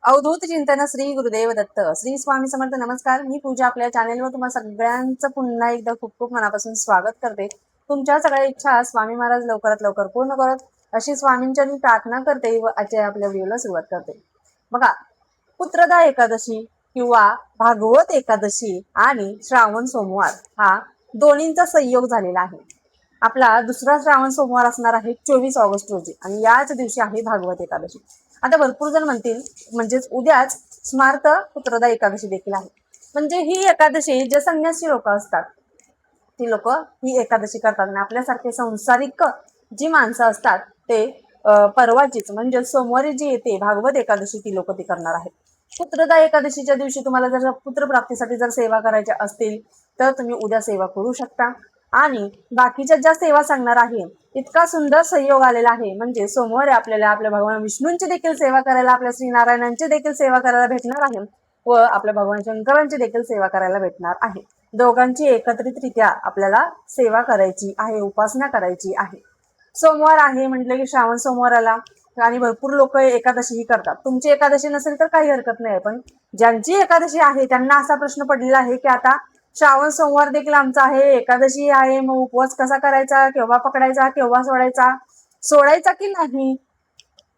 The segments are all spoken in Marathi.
अवधूत चिंतन श्री गुरुदेव दत्त. श्री स्वामी समर्थ. नमस्कार, मी पूजा आपल्या चॅनेलवर तुम्हा सगळ्यांचं पुन्हा एकदा खूप खूप मनापासून स्वागत करते. तुमच्या सगळ्या इच्छा स्वामी महाराज लवकरात लवकर पूर्ण करत अशी स्वामींच्या मी प्रार्थना करते व आजच्या आपल्या व्हिडिओला सुरुवात करते. बघा, पुत्रदा एकादशी किंवा भागवत एकादशी आणि श्रावण सोमवार हा दोन्हींचा संयोग झालेला आहे. आपला दुसरा श्रावण सोमवार असणार आहे 24 ऑगस्ट रोजी आणि याच दिवशी आहे भागवत एकादशी. आता भरपूर जण म्हणतील म्हणजेच उद्याच स्मार्त पुत्रदा एकादशी देखील आहे. म्हणजे ही एकादशी जे संन्यासी लोक असतात ती लोक ही एकादशी करतात आणि आपल्यासारखे संसारिक जी माणसं असतात ते परवाचीच म्हणजे सोमवारी जी येते भागवत एकादशी ती लोक ती करणार आहेत. पुत्रदा एकादशीच्या दिवशी तुम्हाला जर पुत्रप्राप्तीसाठी जर सेवा करायच्या असतील तर तुम्ही उद्या सेवा करू शकता. आणि बाकीच्या ज्या सेवा सांगणार आहे इतका सुंदर संयोग आलेला आहे. म्हणजे सोमवारी आपल्याला आपल्या भगवान विष्णूंची देखील सेवा करायला, आपल्या श्रीनारायणांची देखील सेवा करायला भेटणार आहे व आपल्या भगवान शंकरांची देखील सेवा करायला भेटणार आहे. दोघांची एकत्रितरित्या आपल्याला सेवा करायची आहे, उपासना करायची आहे. सोमवार आहे म्हटलं की श्रावण सोमवाराला आणि भरपूर लोक एकादशीही करतात. तुमची एकादशी नसेल तर काही हरकत नाही, पण ज्यांची एकादशी आहे त्यांना असा प्रश्न पडलेला आहे की आता श्रावण सोमवार देखील आमचा आहे, एकादशी आहे, मग उपवास कसा करायचा, केव्हा पकडायचा, केव्हा सोडायचा की नाही.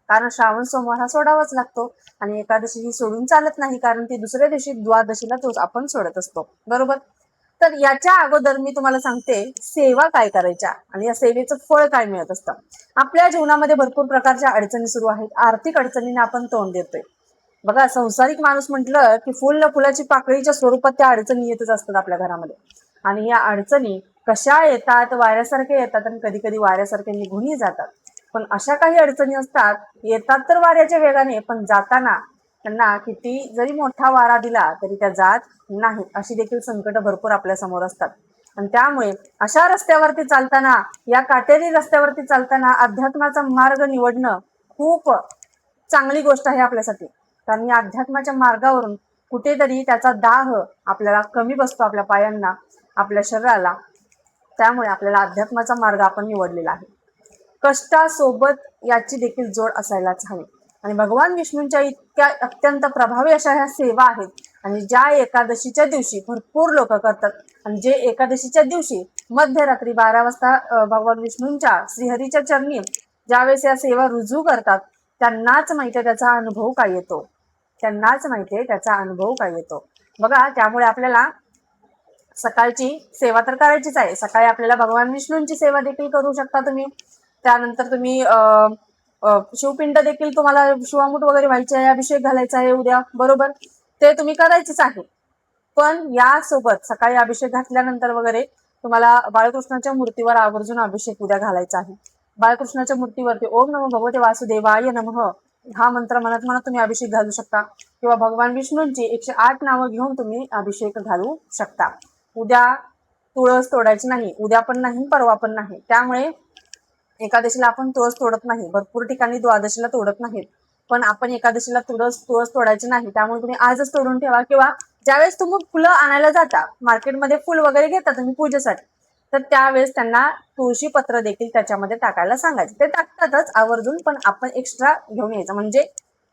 कारण श्रावण सोमवार हा सोडावाच लागतो आणि एकादशी ही सोडून चालत नाही, कारण ती दुसऱ्या दिवशी द्वादशीला तोच आपण सोडत असतो, बरोबर. तर याच्या अगोदर मी तुम्हाला सांगते सेवा काय करायच्या आणि या सेवेचं फळ काय मिळत असतं. आपल्या जीवनामध्ये भरपूर प्रकारच्या अडचणी सुरू आहेत. आर्थिक अडचणींना आपण तोंड देतोय. बघा, संसारिक माणूस म्हटलं की फुलाची पाकळीच्या स्वरूपात त्या अडचणी येतच असतात आपल्या घरामध्ये. आणि या अडचणी कशा येतात, वाऱ्यासारखे येतात आणि कधी कधी वाऱ्यासारखे निघूनही जातात. पण अशा काही अडचणी असतात, येतात तर वाऱ्याच्या वेगाने, पण जाताना त्यांना किती जरी मोठा वारा दिला तरी त्या जात नाही. अशी देखील संकट भरपूर आपल्या समोर असतात. आणि त्यामुळे अशा रस्त्यावरती चालताना, या काटेरी रस्त्यावरती चालताना अध्यात्माचा मार्ग निवडणं खूप चांगली गोष्ट आहे आपल्यासाठी. कारण या अध्यात्माच्या मार्गावरून कुठेतरी त्याचा दाह आपल्याला कमी बसतो, आपल्या पायांना, आपल्या शरीराला. त्यामुळे आपल्याला अध्यात्माचा मार्ग आपण निवडलेला आहे. कष्टासोबत याची देखील जोड असायलाच हवी. आणि भगवान विष्णूंच्या इतक्या अत्यंत प्रभावी अशा ह्या सेवा आहेत आणि ज्या एकादशीच्या दिवशी भरपूर लोक करतात. आणि जे एकादशीच्या दिवशी मध्यरात्री 12 वाजता भगवान विष्णूंच्या श्रीहरीच्या चरणी ज्यावेळेस या सेवा रुजू करतात त्यांनाच माहिती आहे त्याचा अनुभव काय येतो. बघा, त्यामुळे आपल्याला सकाळची सेवा तर करायचीच आहे. सकाळी आपल्याला भगवान विष्णूंची सेवा देखील करू शकता तुम्ही. त्यानंतर तुम्ही शिवपिंड देखील, तुम्हाला शिवामूठ वगैरे व्हायचे आहे, अभिषेक घालायचा आहे उद्या, बरोबर, ते तुम्ही करायचेच आहे. पण यासोबत सकाळी अभिषेक घातल्यानंतर वगैरे तुम्हाला बाळकृष्णाच्या मूर्तीवर आवर्जून अभिषेक उद्या घालायचा आहे. बाळकृष्णाच्या मूर्तीवरती ओम नमो भगवते वासुदेवाय नमः हा मंत्र म्हणत म्हणत तुम्ही अभिषेक घालू शकता किंवा भगवान विष्णूंची 108 नावं घेऊन तुम्ही अभिषेक घालू शकता. उद्या तुळस तोडायची नाही, उद्या पण नाही, परवा पण नाही. त्यामुळे एकादशीला आपण तुळस तोडत नाही, भरपूर ठिकाणी द्वादशीला तोडत नाहीत, पण आपण एकादशीला तुळस तोडायची नाही. त्यामुळे तुम्ही आजच तोडून ठेवा किंवा ज्यावेळेस तुम्ही फुलं आणायला जाता, मार्केटमध्ये फुल वगैरे घेता तुम्ही पूजेसाठी, तर त्यावेळेस त्यांना तुळशी पत्र देखील त्याच्यामध्ये टाकायला सांगायचे. ते टाकतातच आवर्जून, पण आपण एक्स्ट्रा घेऊन यायचं, म्हणजे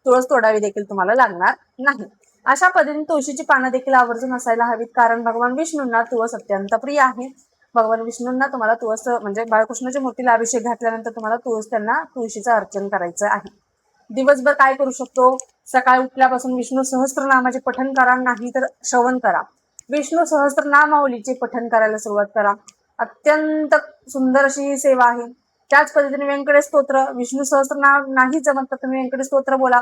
तुळस तोडावी देखील तुम्हाला लागणार नाही. अशा पद्धतीने तुळशीची पानं देखील आवर्जून असायला हवीत, कारण भगवान विष्णूंना तुळस अत्यंत प्रिय आहे. भगवान विष्णूंना तुम्हाला तुळस म्हणजे बाळकृष्णाच्या मूर्तीला अभिषेक घातल्यानंतर तुम्हाला त्यांना तुळशीचं अर्चन करायचं आहे. दिवसभर काय करू शकतो, सकाळी उठल्यापासून विष्णू सहस्त्रनामाचे पठण करा, नाही तर श्रवण करा. विष्णू सहस्त्रनामावलीचे पठण करायला सुरुवात करा. अत्यंत सुंदर अशी ही सेवा आहे. त्याच पद्धतीने व्यंकटेश स्तोत्र, विष्णू सहस्त्रनाम नाही जमत तर तुम्ही व्यंकटेश स्तोत्र बोला.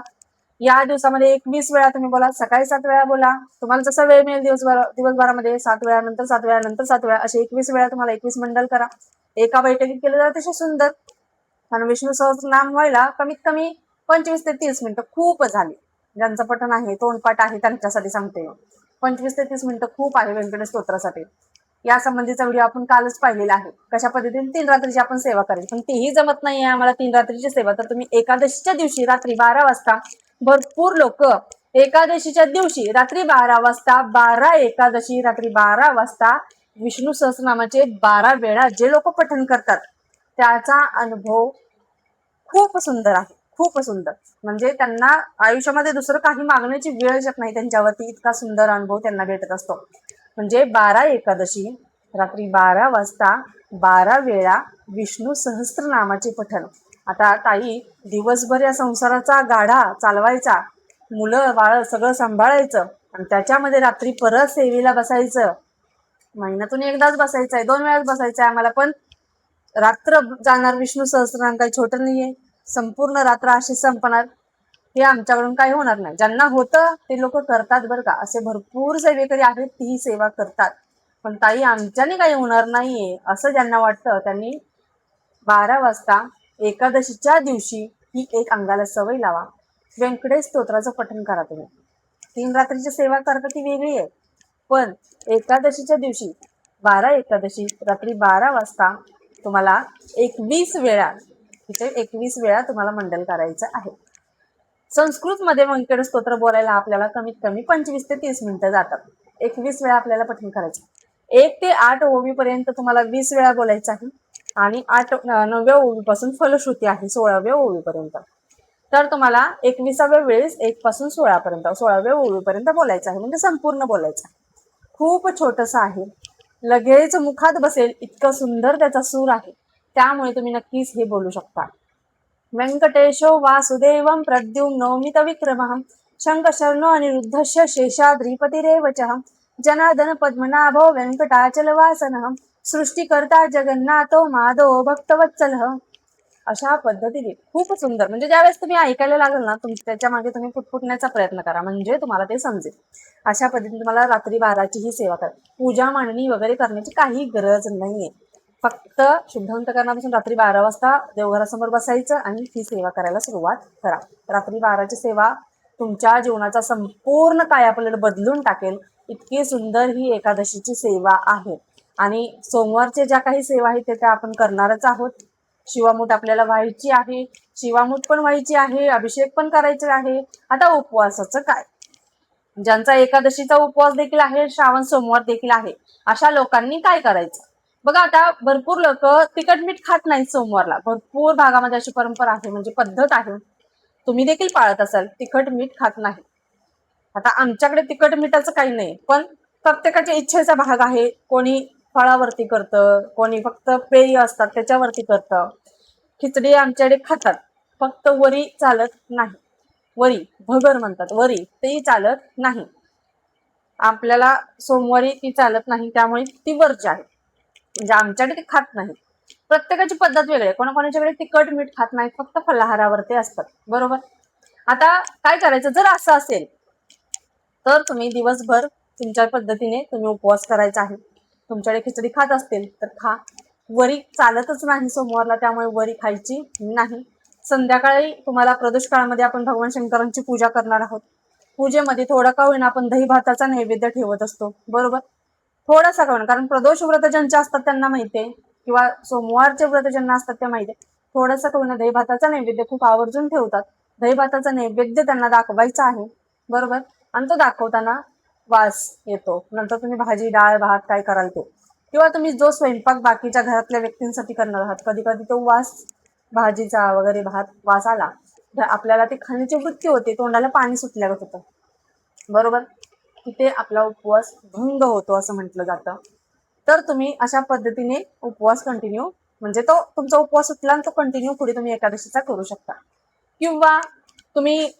या दिवसामध्ये 21 वेळा तुम्ही बोला. सकाळी 7 वेळा बोला, तुम्हाला जसा वेळ मिळेल दिवसभरामध्ये 7 वेळा, नंतर 7 वेळा, नंतर 7 वेळा, असे 21 वेळा तुम्हाला 21 मंडल करा. एका बैठकीत केलं तर अतिशय सुंदर. कारण विष्णू सहस्त्रनाम व्हायला कमीत कमी 25 ते 30 मिनिटं खूप झाली. ज्यांचं पठण आहे, तोंडपाठ आहे, त्यांच्यासाठी सांगते. 25 ते 30 मिनिटं खूप आहे व्यंकटेश स्तोत्रासाठी. या संबंधीचा व्हिडिओ आपण कालच पाहिलेला आहे, कशा पद्धतीने 3 रात्रीची आपण सेवा करायची. पण तेही जमत नाहीये आम्हाला 3 रात्रीची सेवा, तर तुम्ही एकादशीच्या दिवशी रात्री 12 वाजता, भरपूर लोक एकादशीच्या दिवशी रात्री 12 वाजता, 12 एकादशी रात्री 12 वाजता विष्णू सहस्रनामाचे 12 वेळा जे लोक पठण करतात त्याचा अनुभव खूप सुंदर आहे, खूप सुंदर. म्हणजे त्यांना आयुष्यामध्ये दुसरं काही मागण्याची वेळ येत नाही त्यांच्यावरती, इतका सुंदर अनुभव त्यांना भेटत असतो. म्हणजे 12 एकादशी रात्री 12 वाजता 12 वेळा विष्णू सहस्त्रनामाचे पठण. आता ताई, दिवसभर या संसाराचा गाढा चालवायचा, मुलं बाळ सगळं सांभाळायचं आणि त्याच्यामध्ये रात्री परत सेवेला बसायचं. महिन्यातून एकदाच बसायचं आहे, 2 वेळाच बसायचं आहे आम्हाला, पण रात्र जाणार विष्णू सहस्त्रनाम काही छोटं नाहीये. संपूर्ण रात्र अशी संपणार, हे आमच्याकडून काही होणार नाही. ज्यांना होतं ते लोक करतात बरं का, असे भरपूर सेवेकरी आहेत तीही सेवा करतात. पण ताई, आमच्याने काही होणार नाहीये असं ज्यांना वाटतं त्यांनी 12 वाजता एकादशीच्या दिवशी ही एक अंगाला सवय लावा. व्यंकटेश स्तोत्राचं पठण करा तुम्ही. 3 रात्रीची सेवा करता ती वेगळी आहे, पण एकादशीच्या दिवशी 12 एकादशी रात्री 12 वाजता तुम्हाला 21 वेळा, तिथे 21 वेळा तुम्हाला मंडल करायचं आहे. संस्कृतमध्ये व्यंकटेश स्तोत्र बोलायला आपल्याला कमीत कमी 25 ते 30 मिनिटं जातात. 21 वेळा आपल्याला पठण करायचं. 1 ते 8 ओवीपर्यंत तुम्हाला 20 वेळा बोलायचं आहे आणि 9व्या ओवीपासून फलश्रुती आहे 16व्या ओवीपर्यंत. तर तुम्हाला 21व्या वेळेस 1 पासून 16 पर्यंत 16व्या ओवीपर्यंत बोलायचं आहे, म्हणजे संपूर्ण बोलायचं आहे. खूप छोटंसं आहे, लगेच मुखात बसेल इतकं सुंदर त्याचा सूर आहे. त्यामुळे तुम्ही नक्कीच हे बोलू शकता. व्यंकटेशो वासुदेवं प्रद्युम्नोमित विक्रमः शङ्खशर्णो अनिरुद्धस्य शेषाद्रिपतिरेव च जनार्दन पद्मनाभो व्यंकटाचलवासनः सृष्टिकर्ता जगन्नाथो माधव भक्तवत्सलः. अशा पद्धतीने खूप सुंदर. म्हणजे ज्यावेळेस तुम्ही ऐकायला लागल ना, त्याच्या मागे तुम्ही फुटफुटण्याचा प्रयत्न करा, म्हणजे तुम्हाला ते समजेल. अशा पद्धतीने तुम्हाला रात्री 12ची ही सेवा करा. पूजा मांडणी वगैरे करण्याची काही गरज नाहीये. फक्त शुद्धांतकरणापासून रात्री 12 वाजता देवघरासमोर बसायचं आणि ही सेवा करायला सुरुवात करा. रात्री 12ची सेवा तुमच्या जीवनाचा संपूर्ण कायापलट बदलून टाकेल, इतकी सुंदर ही एकादशीची सेवा आहे. आणि सोमवारचे ज्या काही सेवा आहेत त्या आपण करणारच आहोत. शिवामूठ आपल्याला व्हायची आहे, शिवामूठ पण व्हायची आहे, अभिषेक पण करायचे आहे. आता उपवासाचं काय? ज्यांचा एकादशीचा उपवास देखील आहे, श्रावण सोमवार देखील आहे, अशा लोकांनी काय करायचं बघा. आता भरपूर लोक तिखट मीठ खात नाहीत सोमवारला. भरपूर भागामध्ये अशी परंपरा आहे, म्हणजे पद्धत आहे, तुम्ही देखील पाळत असाल, तिखट मीठ खात नाही. आता आमच्याकडे तिखट मिठाचं काही नाही, पण प्रत्येकाच्या इच्छेचा भाग आहे. कोणी फळावरती करतं, कोणी फक्त पेय असतात त्याच्यावरती करतं. खिचडी आमच्याकडे खातात, फक्त वरी चालत नाही. वरी भगर म्हणतात, वरी तेही चालत नाही आपल्याला. सोमवारी ती चालत नाही, त्यामुळे ती वर्ज्य आहे. म्हणजे आमच्याकडे ते खात नाही. प्रत्येकाची पद्धत वेगळी आहे. कोणाकोणाच्याकडे तिखट मीठ खात नाही, फक्त फलाहारावरती असतात, बरोबर. आता काय करायचं, जर असं असेल तर तुम्ही दिवसभर तुमच्या पद्धतीने तुम्ही उपवास करायचा आहे. तुमच्याकडे खिचडी खात असतील तर खा. वरी चालतच नाही सोमवारला, त्यामुळे वरी खायची नाही. संध्याकाळी तुम्हाला प्रदोष काळामध्ये आपण भगवान शंकरांची पूजा करणार आहोत. पूजेमध्ये थोडा का होईना आपण दही भाताचा नैवेद्य ठेवत असतो, बरोबर. थोडासा का होईना, कारण प्रदोष व्रत ज्यांचे असतात त्यांना माहितीये, किंवा सोमवारचे व्रत ज्यांना असतात त्या माहितीये, थोडासा का होईना दही भाताचा नैवेद्य खूप आवर्जून ठेवतात. दही भाताचा नैवेद्य त्यांना दाखवायचा आहे, बरोबर. आणि तो दाखवताना वास येतो. नंतर तुम्ही भाजी डाळ भात काय कराल ते, किंवा तुम्ही जो स्वयंपाक बाकीच्या घरातल्या व्यक्तींसाठी करणार आहात, कधी कधी तो वास भाजीचा वगैरे भात वास आला तर आपल्याला ते खाण्याची वृत्ती होते, तोंडाला पाणी सुटल्यागत होतं, बरोबर. तिथे आपला उपवास भंग होतो असं म्हटलं जातं. तर तुम्ही अशा पद्धतीने उपवास कंटिन्यू, म्हणजे तो तुमचा उपवास सुटला आणि तो कंटिन्यू पुढे तुम्ही एकादशीचा करू शकता. किंवा तुम्ही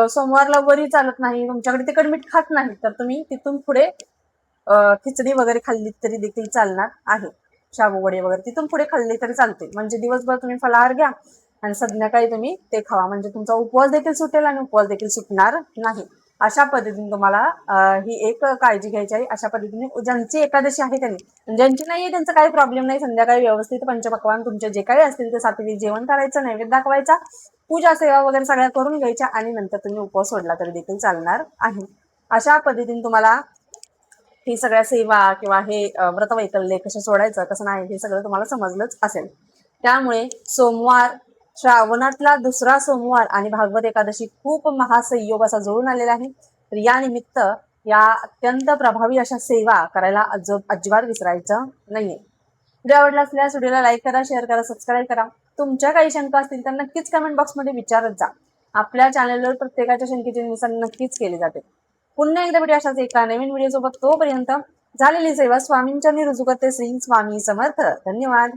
सोमवारला वरी चालत नाही, तुमच्याकडे तिखट मीठ खात नाही, तर तुम्ही तिथून पुढे खिचडी वगैरे खाल्ली तरी देखील चालणार आहे. शाबू वडे वगैरे तिथून पुढे खाल्ले तरी चालते. म्हणजे दिवसभर तुम्ही फलाहार घ्या आणि संध्याकाळी तुम्ही ते खावा, म्हणजे तुमचा उपवास देखील सुटेल आणि उपवास देखील सुटणार नाही. अशा पद्धतीने तुम्हाला ही एक काळजी घ्यायची आहे. अशा पद्धतीने ज्यांची एकादशी आहे त्यांनी, ज्यांची नाहीये त्यांचा काही प्रॉब्लेम नाही. संध्याकाळी व्यवस्थित पंचपक्वान्न तुमचे जे काही असतील ते सात्विक जेवण करायचं, नैवेद्य दाखवायचा, पूजा सेवा वगैरे सगळ्या करून घ्यायच्या आणि नंतर तुम्ही उपवास सोडला तरी देखील चालणार आहे. अशा पद्धतीने तुम्हाला ही सगळ्या सेवा किंवा हे व्रतवैकल्य कसं सोडायचं कसं नाही हे सगळं तुम्हाला समजलंच असेल. त्यामुळे सोमवार, श्रावणातला दुसरा सोमवार आणि भागवत एकादशी खूप महासंयोग असा जुळून आलेला आहे. तर या निमित्त या अत्यंत प्रभावी अशा सेवा करायला अजिबात विसरायचं नाहीये. व्हिडिओ आवडला असल्यास व्हिडिओला लाईक करा, शेअर करा, सबस्क्राईब करा. तुमच्या काही शंका असतील तर नक्कीच कमेंट बॉक्समध्ये विचारत जा. आपल्या चॅनलवर प्रत्येकाच्या शंकेचे निरसन नक्कीच केले जाते. पुन्हा एकदा भेटूया अशाच एका नवीन व्हिडिओ सोबत. तोपर्यंत झालेली सेवा स्वामींच्या मी रुजू करते. श्री स्वामी समर्थ. धन्यवाद.